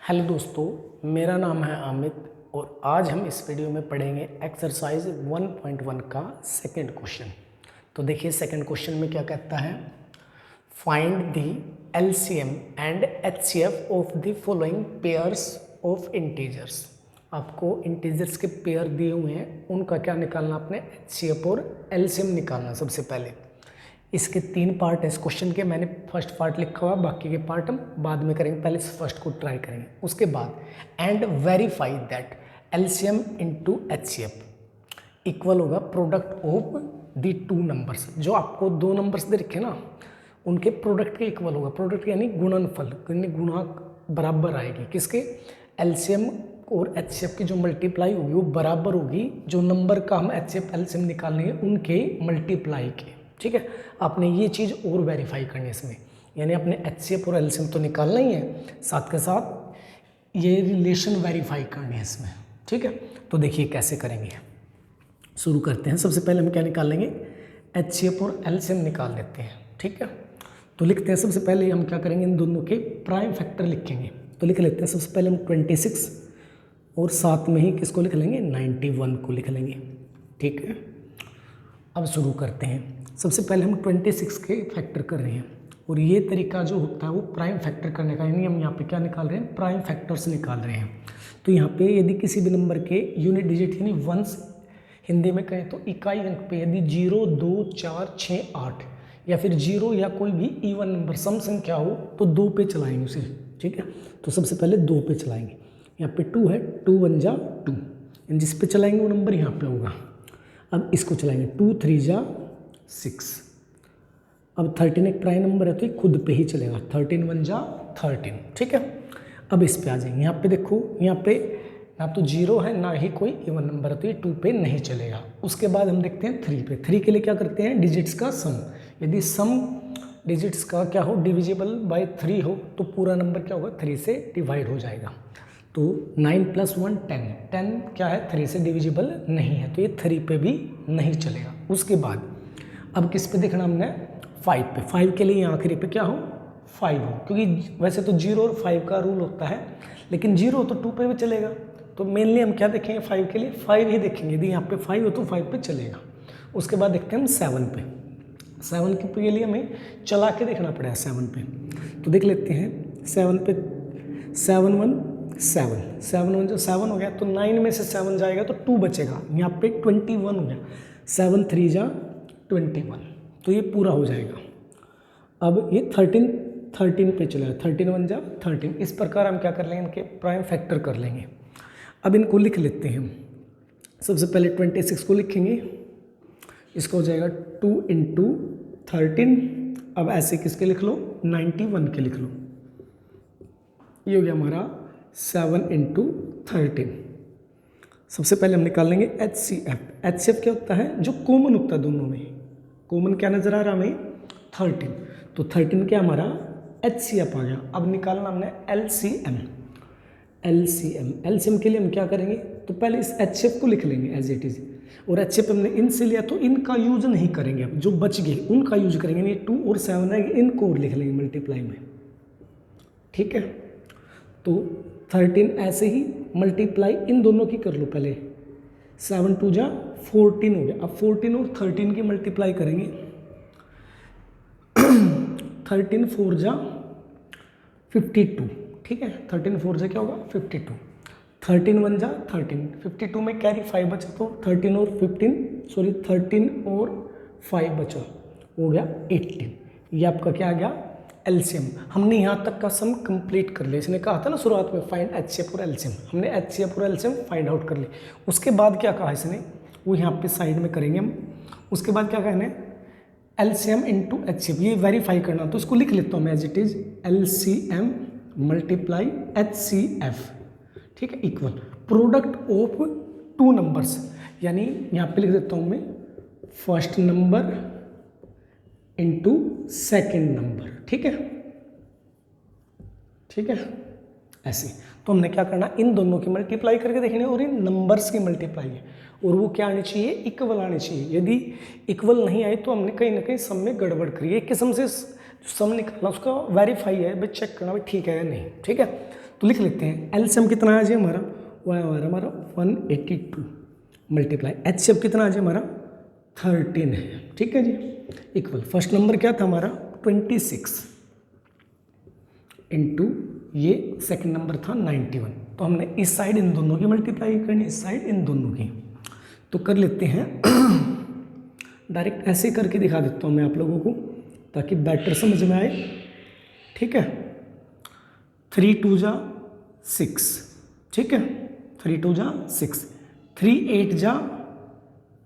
Hello दोस्तों, मेरा नाम है अमित और आज हम इस वीडियो में पढ़ेंगे एक्सरसाइज 1.1 का सेकंड क्वेश्चन। तो देखिए सेकंड क्वेश्चन में क्या कहता है, find the LCM and HCF of the following pairs of integers. आपको इंटीजर्स के पेयर दिए हुए हैं, उनका क्या निकालना, आपने एचसीएफ और एलसीएम निकालना। सबसे पहले इसके 3 पार्ट है इस क्वेश्चन के, मैंने फर्स्ट पार्ट लिखा हुआ, बाकी के पार्ट हम बाद में करेंगे, पहले फर्स्ट को ट्राई करेंगे। उसके बाद and verify that LCM into HCF equal होगा प्रोडक्ट ऑफ द 2 नंबर्स। जो आपको 2 नंबर्स दे रखे ना, उनके प्रोडक्ट के इक्वल होगा। प्रोडक्ट यानी गुणनफल, यानी गुणा बराबर आएगी किसके, एलसीएम और एचसीएफ की जो मल्टीप्लाई होगी वो बराबर होगी जो नंबर का हम एचसीएफ एलसीएम निकालेंगे उनके मल्टीप्लाई के। ठीक है, आपने ये चीज़ और वेरीफाई करनी है इसमें, यानी अपने एचसीएफ और एलसीएम तो निकालना ही है, साथ के साथ ये रिलेशन वेरीफाई करनी है इसमें। ठीक है, तो देखिए कैसे करेंगे, शुरू करते हैं। सबसे पहले हम क्या निकाल लेंगे, एचसीएफ और एलसीएम निकाल लेते हैं। ठीक है, तो लिखते हैं सबसे पहले हम क्या करेंगे, इन दोनों के प्राइम फैक्टर लिखेंगे। तो लिख लेते हैं सबसे पहले हम 26 और साथ में ही किसको लिख लेंगे, 91 को लिख लेंगे। ठीक है, अब शुरू करते हैं। सबसे पहले हम 26 के फैक्टर कर रहे हैं और ये तरीका जो होता है वो प्राइम फैक्टर करने का, यानी हम यहाँ पे क्या निकाल रहे हैं, प्राइम फैक्टर्स निकाल रहे हैं। तो यहाँ पे यदि किसी भी नंबर के यूनिट डिजिट यानी वंस हिंदी में कहें तो इकाई अंक पे यदि 0, 2, 4, 6, 8 या फिर 0 या कोई भी इवन नंबर सम संख्या हो तो 2 पे चलाएंगे उसे। ठीक है, तो सबसे पहले 2 पे चलाएंगे। यहाँ पे 2 है, 2 1 जा 2, जिस पे चलाएंगे वो नंबर यहाँ पे होगा। अब इसको चलाएंगे 2 3 जा 6। अब 13 एक प्राइम नंबर है तो ये खुद पे ही चलेगा, 13 1 जा 13। ठीक है, अब इस पे आ जाएंगे। यहाँ पे देखो, यहाँ पे ना तो 0 है ना ही कोई इवन नंबर है तो ये 2 पे नहीं चलेगा। उसके बाद हम देखते हैं 3 पे। 3 के लिए क्या करते हैं, डिजिट्स का सम। यदि सम डिजिट्स का क्या हो, डिविजिबल बाय 3 हो तो पूरा नंबर क्या होगा, 3 से डिवाइड हो जाएगा। तो 9 + 1 10, 10 क्या है, 3 से डिविजिबल नहीं है तो ये 3 पे भी नहीं चलेगा। उसके बाद अब किस पे देखना हमने, 5 पे। 5 के लिए आखिरी पे क्या हो, 5 हो, क्योंकि वैसे तो 0 और 5 का रूल होता है, लेकिन 0 तो 2 पे भी चलेगा। तो मेनली हम क्या देखेंगे 5 के लिए, 5 ही देखेंगे। यदि यहाँ पे 5 हो तो 5 पे चलेगा। उसके बाद देखते हैं हम 7 पे। 7 के लिए हमें चला के देखना पड़ेगा 7 पे। तो देख लेते हैं 7 पे, 7 1 7, 7 1 जो 7 हो गया तो 9 में से 7 जाएगा तो 2 बचेगा। यहाँ पे 21 हो गया, 7 3 जा 21, तो ये पूरा हो जाएगा। अब ये 13 पे चलेगा, 13 1 जा 13। इस प्रकार हम क्या कर लेंगे, इनके प्राइम फैक्टर कर लेंगे। अब इनको लिख लेते हैं हम। सबसे पहले 26 को लिखेंगे, इसको हो जाएगा 2 × 13। अब ऐसे किसके लिख लो, 91 के लिख लो। ये हो गया हमारा 7 × 13। सबसे पहले हम निकाल लेंगे एचसीएफ। एचसीएफ क्या होता है, जो कॉमन होता है दोनों में। कॉमन क्या नजर आ रहा है हमें, 13। तो 13 क्या हमारा एचसीएफ आ गया। अब निकालना हमने एलसीएम। एलसीएम के लिए हम क्या करेंगे, तो पहले इस एचसीएफ को लिख लेंगे एज इट इज, और एचसीएफ हमने इनसे लिया तो इनका यूज नहीं करेंगे। अब जो बच गए उनका यूज करेंगे, ये 2 और 7 रहेंगे, इनको और लिख लेंगे मल्टीप्लाई में। ठीक है, तो 13 ऐसे ही मल्टीप्लाई इन दोनों की कर लो पहले, 7 2 जा 14 हो गया। अब 14 और 13 की मल्टीप्लाई करेंगे, 13 4 जा 52। ठीक है, 13 4 जा क्या होगा, 52। 13 1 जा 13, 52 में कैरी 5 बचा तो 13 और 5 बचा, हो गया 18। ये आपका क्या आ गया, एलसीएम। हमने यहाँ तक का सम कंप्लीट कर लिया। इसने कहा था ना शुरुआत में फाइंड एचसीएफ और एलसीएम, हमने एचसीएफ और एलसीएम फाइंड आउट कर ली। उसके बाद क्या कहा इसने, वो यहाँ पे साइड में करेंगे हम। उसके बाद क्या कहना है, एलसीएम इंटू एचसीएफ, ये वेरीफाई करना। तो इसको लिख लेता हूँ मैं as it is, LCM multiply HCF. ठीक है, इक्वल प्रोडक्ट ऑफ 2 नंबर्स, यानी यहाँ पे लिख देता हूँ मैं first number into second number. ठीक है, ठीक है, ऐसे। तो हमने क्या करना, इन दोनों की मल्टीप्लाई करके देखनी और इन नंबर्स की मल्टीप्लाई है, और वो क्या आनी चाहिए, इक्वल आनी चाहिए। यदि इक्वल नहीं आई तो हमने कहीं ना कहीं सम में गड़बड़ करी है। एक किस्म से सम निकालना उसका वेरीफाई है भाई, चेक करना भाई ठीक है या नहीं, ठीक है। तो लिख लेते हैं एलसीएम कितना आ जाए हमारा, वो है हमारा 182 मल्टीप्लाई एचसीएफ कितना आ जाए हमारा 13 है, ठीक है जी। इक्वल फर्स्ट नंबर क्या था हमारा 26 इंटू ये सेकंड नंबर था 91। तो हमने इस साइड इन दोनों की मल्टीप्लाई करनी, इस साइड इन दोनों की। तो कर लेते हैं डायरेक्ट ऐसे करके दिखा देता हूँ मैं आप लोगों को ताकि बेटर समझ में आए, ठीक है। 3 2 जा 6, ठीक है, 3 2 जा 6, 3 8 जा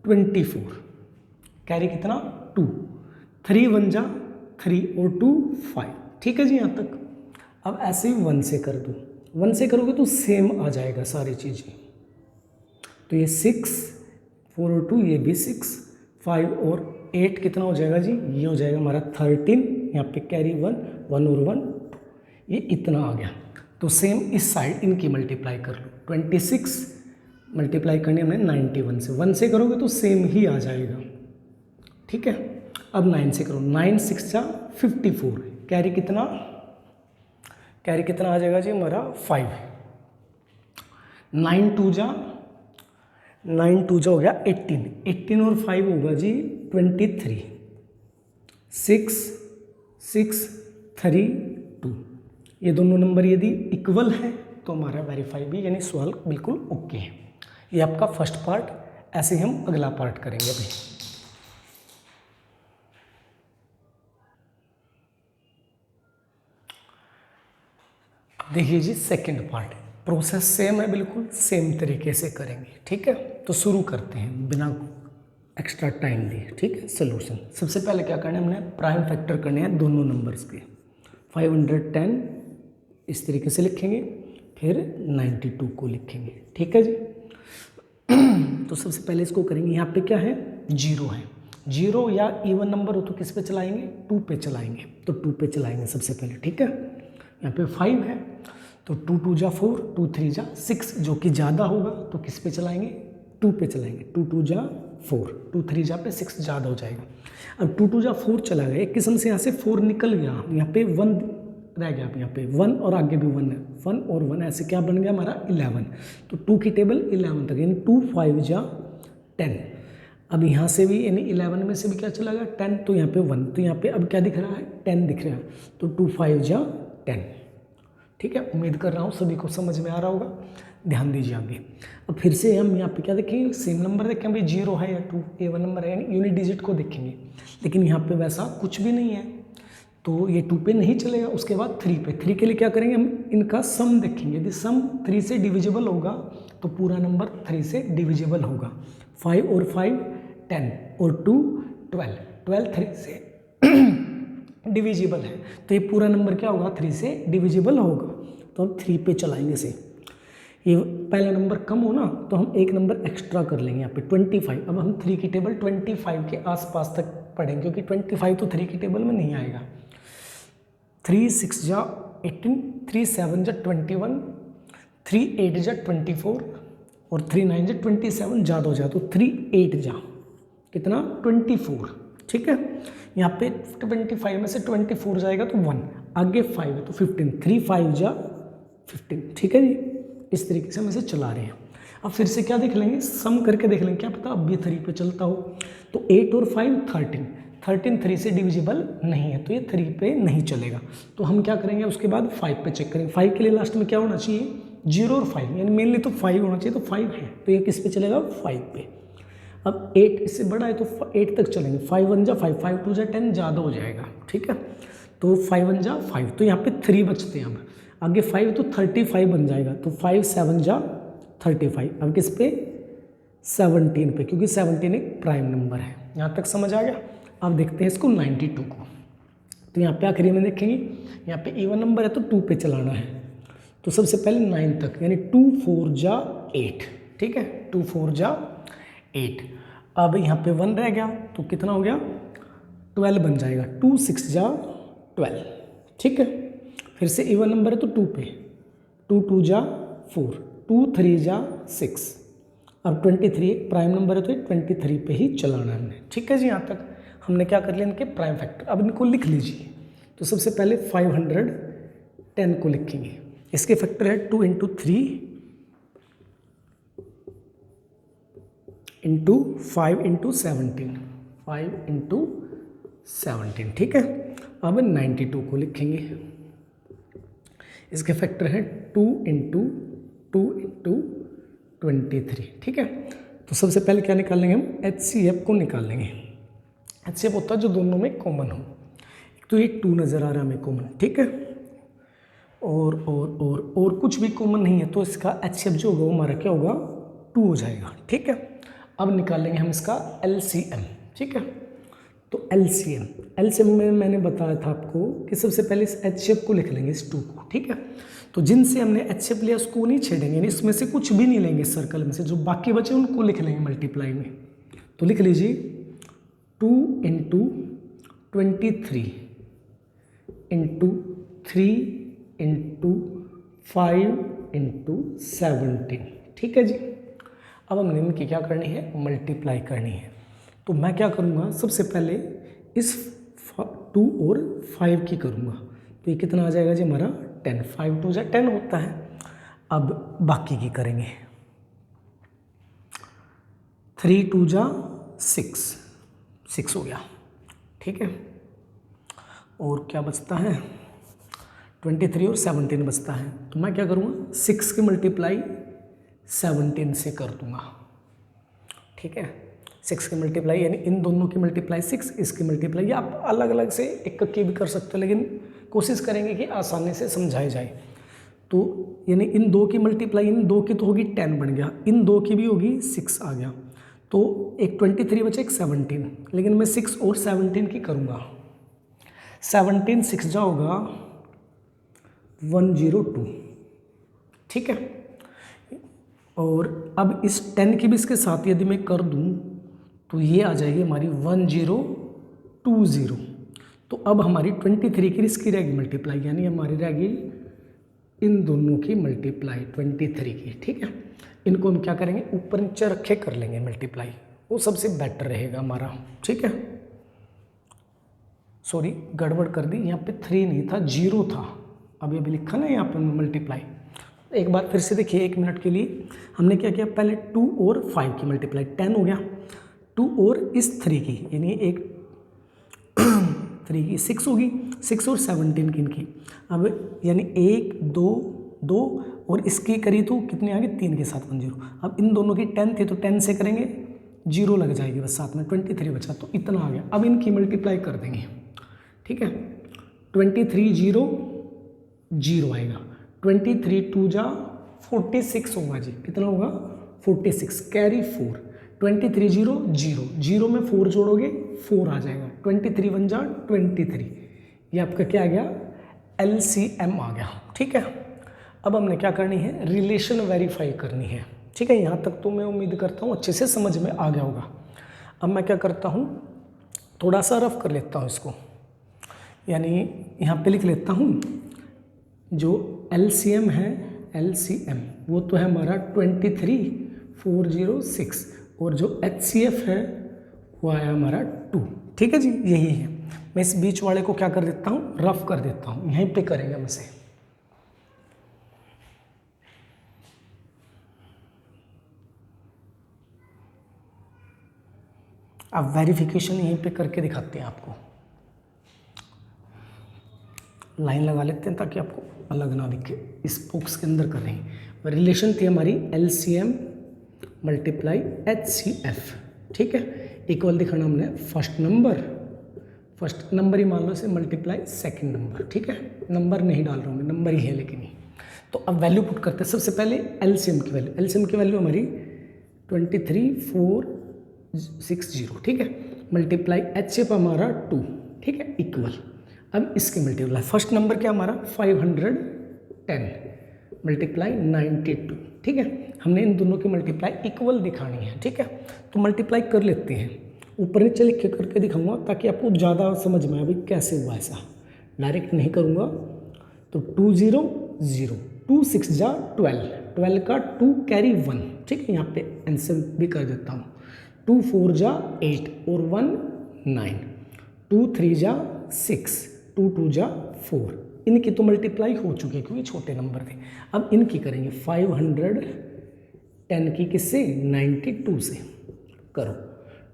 24, कैरी कितना 2, 3 1 जा 3 और 2 5, ठीक है जी यहाँ तक। अब ऐसे ही 1 से कर दो, 1 से करोगे तो सेम आ जाएगा सारी चीज़ें। तो ये 6 4 और 2 ये भी 6, 5 और 8 कितना हो जाएगा जी, ये हो जाएगा हमारा 13, यहाँ पे कैरी 1 1 और 1 2, ये इतना आ गया। तो सेम इस साइड इनकी मल्टीप्लाई कर लो, 26 मल्टीप्लाई करनी हमने 91 से, 1 से करोगे तो सेम ही आ जाएगा, ठीक है। अब 9 से करो, 9 6 जा 54, कैरी कितना आ जाएगा जी हमारा 5, 9 2 जा हो गया 18, 18 और 5 होगा जी 23, 6 6 3 2, ये दोनों नंबर यदि इक्वल है तो हमारा वेरीफाई भी यानी सवाल बिल्कुल ओके है। ये आपका फर्स्ट पार्ट, ऐसे ही हम अगला पार्ट करेंगे अभी। देखिए जी सेकंड पार्ट, प्रोसेस सेम है, बिल्कुल सेम तरीके से करेंगे, ठीक है। तो शुरू करते हैं बिना एक्स्ट्रा टाइम लिए, ठीक है। सोल्यूशन सबसे पहले क्या करना है, हमने प्राइम फैक्टर करने हैं दोनों नंबर्स के। 510 इस तरीके से लिखेंगे, फिर 92 को लिखेंगे, ठीक है जी। तो सबसे पहले इसको करेंगे, यहाँ पे क्या है 0 है, 0 या इवन नंबर हो तो किस पे चलाएंगे 2 पे चलाएंगे, तो 2 पे चलाएंगे सबसे पहले, ठीक है। यहाँ पे 5 है तो 2 2 जा 4, 2 3 जा 6, जो कि ज़्यादा होगा तो किस पे चलाएंगे 2 पे चलाएंगे, 2 2 जा 4, 2 3 जा पे 6 ज़्यादा हो जाएगा। अब 2 2 जा 4 चला गया, एक किस्म से यहाँ से 4 निकल गया, यहाँ पे 1 रह गया, अब यहाँ पे 1 और आगे भी 1 है, 1 और 1 ऐसे क्या बन गया हमारा 11। तो 2 की टेबल 11 तक, यानी 2 5 जा 10। अब यहाँ से भी यानी 11 में से भी क्या चला गया 10, तो यहाँ पे 1, तो यहाँ पे अब क्या दिख रहा है 10 दिख रहा है, तो 2 5 जा 10, ठीक है। उम्मीद कर रहा हूँ सभी को समझ में आ रहा होगा, ध्यान दीजिए आगे। अब फिर से हम यहाँ पे क्या देखेंगे, सेम नंबर देखें भाई 0 है या 2 A1 नंबर है, यानी यूनिट डिजिट को देखेंगे, लेकिन यहाँ पे वैसा कुछ भी नहीं है तो ये 2 पे नहीं चलेगा। उसके बाद 3 पे, 3 के लिए क्या करेंगे हम इनका सम देखेंगे, यदि सम 3 से डिविजिबल होगा तो पूरा नंबर 3 से डिविजिबल होगा। 5 और 5 10 और 2 12, 12 3 से डिविजिबल है, तो ये पूरा नंबर क्या होगा 3 से डिविजिबल होगा। तो हम 3 पे चलाएंगे से, ये पहला नंबर कम हो ना तो हम एक नंबर एक्स्ट्रा कर लेंगे यहाँ पे 25। अब हम 3 की टेबल 25 के आसपास तक पढ़ेंगे, क्योंकि 25 तो 3 की टेबल में नहीं आएगा। 3 6 जा 18, 3 7 जा 21, 3 8 जा 24 और 3 9 जा 27, ज़्यादा हो जाए तो 3 8 जा कितना 24, ठीक है। यहाँ पे 25 में से 24 जाएगा तो 1, आगे 5 है तो 15, 3 5 जा 15, ठीक है जी। इस तरीके से हम इसे चला रहे हैं। अब फिर से क्या देख लेंगे, सम करके देख लेंगे, क्या पता अब भी 3 पे चलता हो। तो 8 और 5 13, 13 3 से डिविजिबल नहीं है तो ये 3 पे नहीं चलेगा। तो हम क्या करेंगे उसके बाद 5 पे चेक करेंगे। 5 के लिए लास्ट में क्या होना चाहिए 0 और 5, यानी मेनली तो 5 होना चाहिए, तो 5 है तो ये किस पे चलेगा 5 पे। अब 8 इससे बड़ा है तो 8 तक चलेंगे, 5 1 जा 5, 5 2 जा 10, ज़्यादा हो जाएगा, ठीक है। तो 5 1 जा 5, तो यहाँ पे 3 बचते हैं। अब आगे 5 तो 35 बन जाएगा, तो 5 7 जा 35, अब किस पे 17 पे, क्योंकि 17 एक प्राइम नंबर है। यहाँ तक समझ आ गया। अब देखते हैं इसको 92 को। तो यहाँ पे आखिरी में देखेंगे, यहाँ पे इवन नंबर है तो 2 पे चलाना है। तो सबसे पहले 9 तक, यानी 2 4 जा 8, ठीक है, 2 4 जा 8। अब यहाँ पे 1 रह गया तो कितना हो गया 12 बन जाएगा, 2 6 जा 12, ठीक है। फिर से इवन नंबर है तो 2 पे, 2 2 जा 4, 2 3 जा 6। अब 23 एक प्राइम नंबर है तो 23 पे ही चलाना है हमने, ठीक है जी। यहाँ तक हमने क्या कर लिया इनके प्राइम फैक्टर। अब इनको लिख लीजिए, तो सबसे पहले 510 को लिखेंगे। इसके फैक्टर है 2 × 3 × 5 × 17, 5 × 17, ठीक है। अब 92 को लिखेंगे। इसके फैक्टर है 2 × 2 × 23, ठीक है। तो सबसे पहले क्या निकालेंगे हम, HCF को निकालेंगे। HCF होता है जो दोनों में कॉमन हो। तो ये 2 नज़र आ रहा है हमें कॉमन, ठीक है। और कुछ भी कॉमन नहीं है, तो इसका HCF जो होगा वो हमारा क्या होगा, 2 हो जाएगा, ठीक है। अब निकालेंगे हम इसका LCM, ठीक है। तो LCM में मैंने बताया था आपको कि सबसे पहले इस HCF को लिख लेंगे, इस 2 को, ठीक है। तो जिनसे हमने HCF लिया उसको नहीं छेड़ेंगे, इसमें से कुछ भी नहीं लेंगे सर्कल में से, जो बाकी बचे उनको लिख लेंगे मल्टीप्लाई में। तो लिख लीजिए 2 × 23 × 3 × 5 × 17, ठीक है जी। अब हमने इनकी क्या करनी है, मल्टीप्लाई करनी है। तो मैं क्या करूँगा, सबसे पहले इस 2 और 5 की करूँगा। तो ये कितना आ जाएगा जी हमारा 10, 5 2 10 होता है। अब बाकी की करेंगे, 3 2 6 हो गया, ठीक है। और क्या बचता है, 23 और 17 बचता है। तो मैं क्या करूँगा, 6 की मल्टीप्लाई 17 से कर दूँगा, ठीक है। 6 की मल्टीप्लाई यानी इन दोनों की मल्टीप्लाई 6, इसकी मल्टीप्लाई, आप अलग अलग से एक की भी कर सकते हो, लेकिन कोशिश करेंगे कि आसानी से समझाई जाए। तो यानी इन 2 की मल्टीप्लाई, इन 2 की तो होगी 10 बन गया, इन 2 की भी होगी 6 आ गया। तो एक 23 बचे, एक 17, लेकिन मैं 6 और 17 की करूँगा। 17 6 जा होगा 102, ठीक है। और अब इस 10 की भी इसके साथ यदि मैं कर दूं तो ये आ जाएगी हमारी 1020। तो अब हमारी 23 की इसकी रहेगी मल्टीप्लाई, यानी हमारी रहेगी इन दोनों की मल्टीप्लाई 23 की, ठीक है। इनको हम क्या करेंगे, ऊपर नीचे रखे कर लेंगे मल्टीप्लाई, वो सबसे बेटर रहेगा हमारा, ठीक है। सॉरी गड़बड़ कर दी, यहाँ पे 3 नहीं था 0 था, अभी अभी लिखा ना यहाँ पर मल्टीप्लाई। एक बार फिर से देखिए, 1 मिनट के लिए हमने क्या किया, पहले 2 और 5 की मल्टीप्लाई 10 हो गया, 2 और इस 3 की यानी एक 3 की 6 होगी, 6 और 17 की इनकी, अब यानी 1 2 2 और इसकी करी तो कितनी आ गई, 3 के साथ 10। अब इन दोनों की 10 थी तो 10 से करेंगे 0 लग जाएगी बस, साथ में 23 बचा, तो इतना आ गया। अब इनकी मल्टीप्लाई कर देंगे, ठीक है। 23 0 0 आएगा, 23 2 जा 46 होगा जी, कितना होगा 46, कैरी 4, 23 0 0 0 में 4 जोड़ोगे 4 आ जाएगा, 23 1 जा 23, ये आपका क्या आ गया, LCM आ गया, ठीक है। अब हमने क्या करनी है, रिलेशन वेरीफाई करनी है, ठीक है। यहाँ तक तो मैं उम्मीद करता हूँ अच्छे से समझ में आ गया होगा। अब मैं क्या करता हूँ, थोड़ा सा रफ कर लेता हूँ इसको, यानी यहाँ पे लिख लेता हूँ, जो LCM है, LCM वो तो है हमारा 23406, और जो HCF है वो आया हमारा 2, ठीक है जी, यही है। मैं इस बीच वाले को क्या कर देता हूँ, रफ कर देता हूँ, यहीं पे करेंगे हम इसे। अब वेरिफिकेशन यहीं पे करके दिखाते हैं आपको, लाइन लगा लेते हैं ताकि आपको अलग ना दिखे, इस बॉक्स के अंदर कर रहे हैं। रिलेशन थी हमारी LCM मल्टीप्लाई HCF, ठीक है। इक्वल दिखाना हमने फर्स्ट नंबर ही मान लो इसे, मल्टीप्लाई सेकंड नंबर, ठीक है। नंबर नहीं डाल रहा हूँ मैं, नंबर ही है लेकिन ये। तो अब वैल्यू पुट करते हैं, सबसे पहले LCM की वैल्यू हमारी 23460, ठीक है। मल्टीप्लाई HCF हमारा 2, ठीक है, इक्वल। अब इसके मल्टीप्लाई, फर्स्ट नंबर क्या हमारा 510 मल्टीप्लाई 92, ठीक है। हमने इन दोनों की मल्टीप्लाई इक्वल दिखानी है, ठीक है। तो मल्टीप्लाई कर लेते हैं, ऊपर नीचे लिख के करके दिखाऊंगा ताकि आपको ज़्यादा समझ में आए भाई कैसे हुआ, ऐसा डायरेक्ट नहीं करूँगा। तो 2 0 0, 2 6 जा 12, 12 का 2 कैरी 1, ठीक है। यहाँ पे आंसर भी कर देता हूँ, 2 4 जा 8 और 1 9, 2 3 जा 6, 2 2 जा 4। इनकी तो मल्टीप्लाई हो चुकी है क्योंकि छोटे नंबर थे। अब इनकी करेंगे 510 की किससे 92 से करो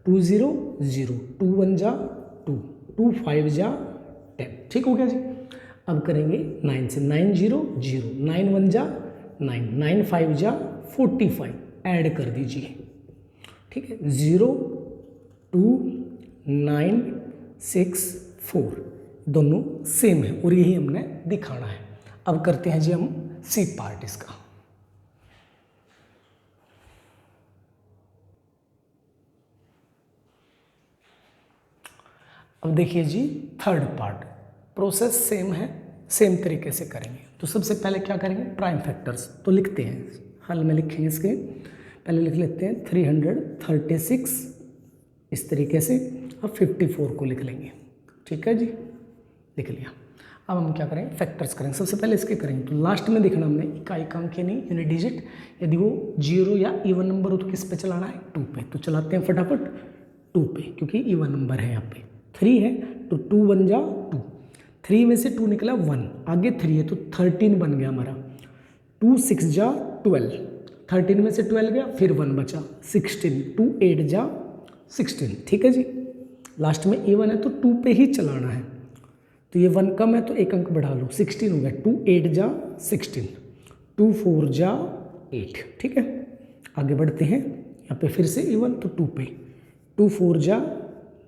2 0 0 2 1 जा 2 2 5 जा 10 ठीक हो गया जी। अब करेंगे 9 से 9 0 0 9 1 जा 9 9 5 जा 45 ऐड कर दीजिए ठीक है 0 2 9 6 4 दोनों सेम है और यही हमने दिखाना है। अब करते हैं जी हम सी पार्ट इसका। अब देखिए जी थर्ड पार्ट प्रोसेस सेम है, सेम तरीके से करेंगे। तो सबसे पहले क्या करेंगे प्राइम फैक्टर्स तो लिखते हैं, हल में लिखेंगे इसके पहले लिख लेते हैं 336 इस तरीके से। अब 54 को लिख लेंगे ठीक है जी लिख लिया। अब हम क्या करेंगे फैक्टर्स करेंगे। सबसे पहले इसके करेंगे तो लास्ट में देखना हमने इकाई अंक यानी यूनिट डिजिट, यदि वो 0 या इवन नंबर हो तो किस पे चलाना है 2 पे। तो चलाते हैं फटाफट 2 पे क्योंकि इवन नंबर है यहाँ पे 3 है तो 2 1 जा 2 3 में से 2 निकला 1 आगे 3 है तो 13 बन गया हमारा 2 6 जा 12 13 में से 12 गया फिर 1 बचा 16 2 8 जा 16 ठीक है जी। लास्ट में इवन है तो 2 पे ही चलाना है तो ये 1 कम है तो एक अंक बढ़ा लो 16 हो गया 2 8 जा 16 2 4 जा 8 ठीक है। आगे बढ़ते हैं यहाँ पे फिर से इवन तो 2 पे 2 4 जा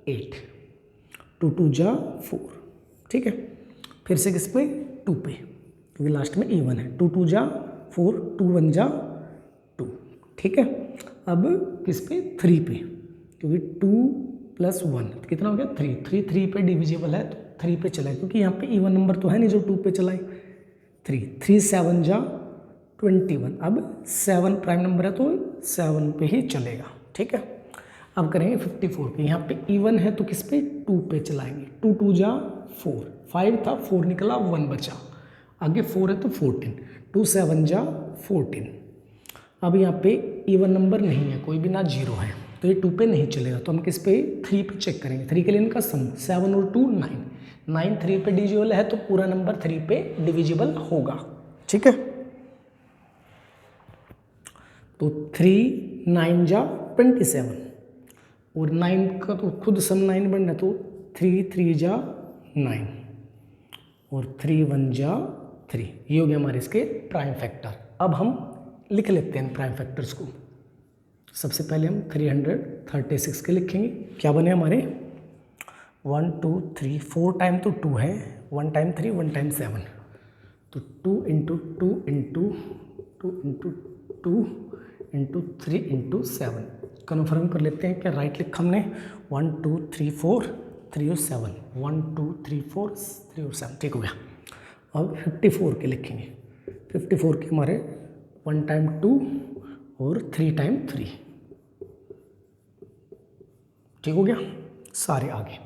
8 2 2 जा 4 ठीक है। फिर से किस पे 2 पे क्योंकि लास्ट में इवन है 2 2 जा 4 2 1 जा 2 ठीक है। अब किस पे 3 पे क्योंकि 2 + 1 कितना हो गया 3 3 3 पे डिविजिबल है तो 3 पे चला क्योंकि यहाँ पे इवन नंबर तो है नहीं जो 2 पे चलाए 3 3 7 जा 21। अब 7 प्राइम नंबर है तो 7 पे ही चलेगा ठीक है। अब करेंगे 54 पे यहाँ पे इवन है तो किस पे 2 पे चलाएंगे 2 2 जा 4 5 था 4 निकला 1 बचा आगे 4 है तो 14 2 7 जा 14। अब यहाँ पे इवन नंबर नहीं है कोई भी ना 0 है तो ये 2 पे नहीं चलेगा तो हम किस पे 3 पे चेक करेंगे 3 के लिए इनका सम 7 और 2 9 9 3 पे डिविजिबल है तो पूरा नंबर 3 पे डिविजिबल होगा ठीक है। तो 3 9 जा 27 और 9 का तो खुद सम 9 बनना है तो 3 3 जा 9 और 3 1 जा 3 ये हो गया हमारे इसके प्राइम फैक्टर। अब हम लिख लेते हैं प्राइम फैक्टर्स को। सबसे पहले हम 336 के लिखेंगे क्या बने हमारे 1 2 3 4 टाइम तो 2 है 1 टाइम 3 1 टाइम 7 तो 2 × 2 × 2 × 2 × 3 × 7 कन्फर्म कर लेते हैं क्या राइट लिखा हमने 1 2 3 4 3 और 7 1 2 3 4 3 और 7 ठीक हो गया। अब 54 के लिखेंगे 54 के हमारे 1 टाइम 2 और 3 टाइम 3 ठीक हो गया सारे आगे।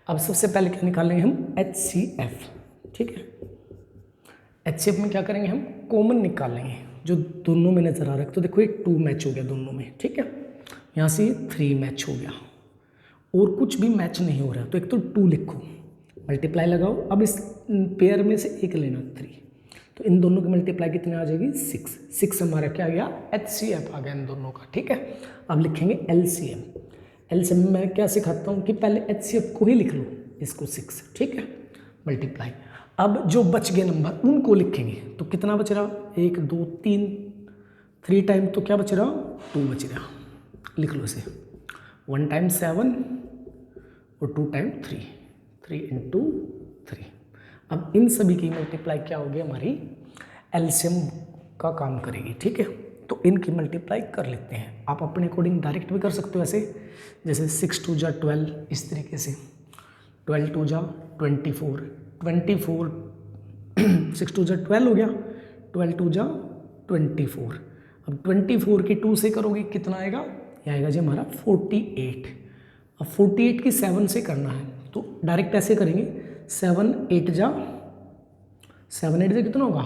अब सबसे पहले क्या निकालेंगे हम HCF ठीक है। HCF में क्या करेंगे हम कॉमन निकालेंगे जो दोनों में नज़र आ रहा है। तो देखो ये 2 मैच हो गया दोनों में ठीक है, यहाँ से 3 मैच हो गया और कुछ भी मैच नहीं हो रहा तो एक तो 2 लिखो मल्टीप्लाई लगाओ। अब इस पेयर में से एक लेना 3 तो इन दोनों की मल्टीप्लाई कितने आ जाएगी 6 हमारा क्या आ गया HCF आ गया इन दोनों का ठीक है। अब लिखेंगे LCM में मैं क्या सिखाता हूँ कि पहले HCF को ही लिख लो इसको 6 ठीक है मल्टीप्लाई। अब जो बच गए नंबर उनको लिखेंगे तो कितना बच रहा 1 2 3 3 टाइम तो क्या बच रहा 2 बच रहा लिख लो इसे 1 टाइम 7 और 2 टाइम 3 3 × 3। अब इन सभी की मल्टीप्लाई क्या होगी हमारी एलसीएम का काम करेगी ठीक है। तो इनकी मल्टीप्लाई कर लेते हैं, आप अपने अकॉर्डिंग डायरेक्ट भी कर सकते हो ऐसे जैसे 6 2 जा 12 इस तरीके से 12 2 जा 24 24 6 2 जा 12 हो गया 12 2 जा 24। अब 24 की 2 से करोगे कितना आएगा ये आएगा जी हमारा 48। अब 48 की 7 से करना है तो डायरेक्ट ऐसे करेंगे 7 8 जा 7 8 से कितना होगा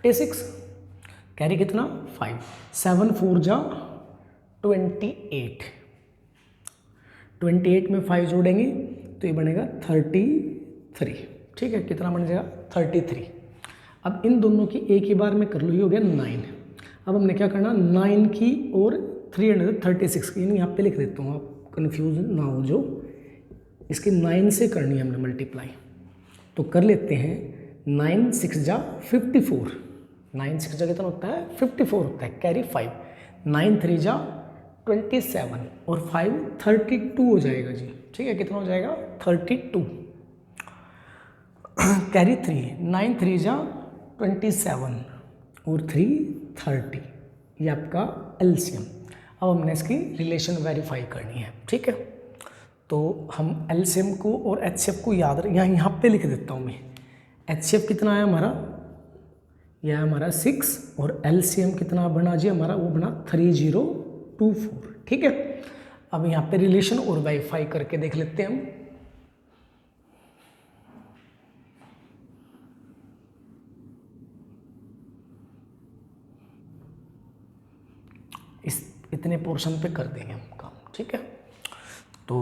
56 कैरी कितना 5 7 4 जा 28 28 में 5 जोड़ेंगे तो ये बनेगा 33 ठीक है, कितना बन जाएगा 33। अब इन दोनों की एक ही बार में कर लो, ये हो गया 9। अब हमने क्या करना, 9 की और 336 की, यानी यहाँ पे लिख देता हूँ, आप कन्फ्यूज ना हो जो, इसकी 9 से करनी है हमने मल्टीप्लाई, तो कर लेते हैं। 9 6 जा 54, 9 6 जा कितना होता है 54 होता है, कैरी 5, 9 3 जा 27 और 5 32 हो जाएगा जी, ठीक है, कितना हो जाएगा 32, कैरी 3, 9 3 जा 27 और 3 30, ये आपका एलसीएम। अब हमने इसकी रिलेशन वेरीफाई करनी है, ठीक है, तो हम एलसीएम को और एचसीएफ को याद यहाँ पे लिख देता हूँ मैं। एचसीएफ कितना है हमारा, यह है हमारा 6 और एलसीएम कितना बना जी हमारा, वो बना 3024, ठीक है। अब यहाँ पे रिलेशन और वेरीफाई करके देख लेते हैं हम। इतने पोर्शन पे कर देंगे हम काम, ठीक है। तो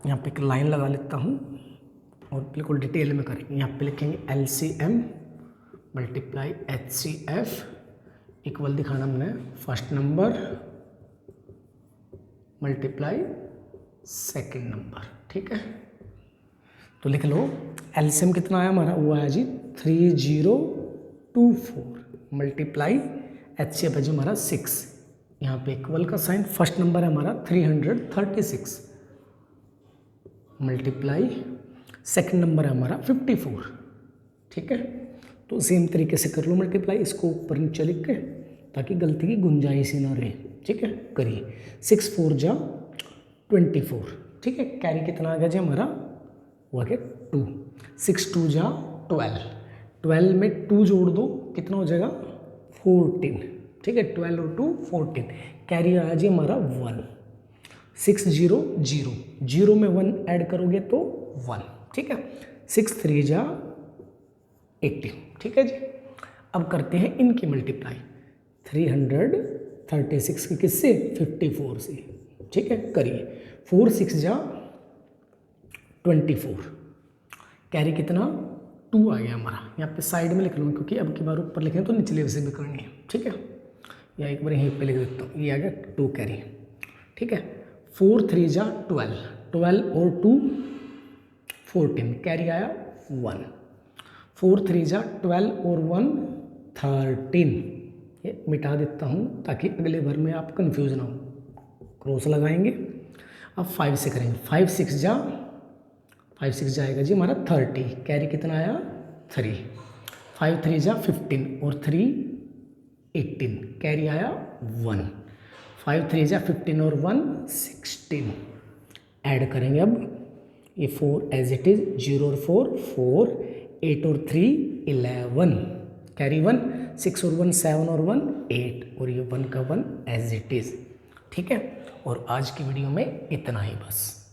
यहाँ पे एक लाइन लगा लेता हूँ और बिल्कुल डिटेल में करेंगे। यहाँ पे लिखेंगे LCM मल्टीप्लाई HCF इक्वल दिखाना हमने first number multiply second number, ठीक है। तो लिख लो LCM कितना आया हमारा, वो आया जी 3024 मल्टीप्लाई HCF है जो हमारा 6, यहाँ पे इक्वल का साइन, फर्स्ट नंबर है हमारा 336 मल्टीप्लाई सेकंड नंबर है हमारा 54, ठीक है। तो सेम तरीके से कर लो मल्टीप्लाई, इसको ऊपर नीचे लिख के, ताकि गलती की गुंजाइश ही ना रहे, ठीक है। करिए 6 4 जा 24, ठीक है, कैरी कितना आ गया जी हमारा, वो आ गया 2, 6 2 जा 12, 12 में 2 जोड़ दो कितना हो जाएगा 14, ठीक है, 12 और 2 14, कैरी आया जी हमारा 1, 6 0 0, 0 में 1 ऐड करोगे तो 1, ठीक है, 6 3 जा 80, ठीक है जी। अब करते हैं इनकी मल्टीप्लाई, 336 की किससे 54 से, ठीक है, करिए 4 6 जा 24, कैरी कितना 2 आ गया हमारा, यहाँ पे साइड में लिख लूँगा क्योंकि अब की बार ऊपर लिखें तो निचले से भी करनी है, ठीक है, या एक बार यहीं पे लिख देता हूँ, ये आ गया 2 कैरी, ठीक है। 4 3 जा 12, 12 और 2 14, कैरी आया 1, 4 3 जा 12 और 1 13, ये मिटा देता हूँ ताकि अगले बार में आप कंफ्यूज ना हो, क्रॉस लगाएंगे। अब 5 से करेंगे, 5 6 जा 5 6 जाएगा जी हमारा 30, कैरी कितना आया 3, 5 3 जा 15 और 3 18, कैरी आया 1, 5 3 जा 15 और 1 16, ऐड करेंगे अब ये 4 एज इट इज, 0 और 4 4, 8 और 3 11, कैरी 1, 6 और 1 7 और 1 8 और ये 1 का 1 एज इट इज, ठीक है। और आज की वीडियो में इतना ही बस।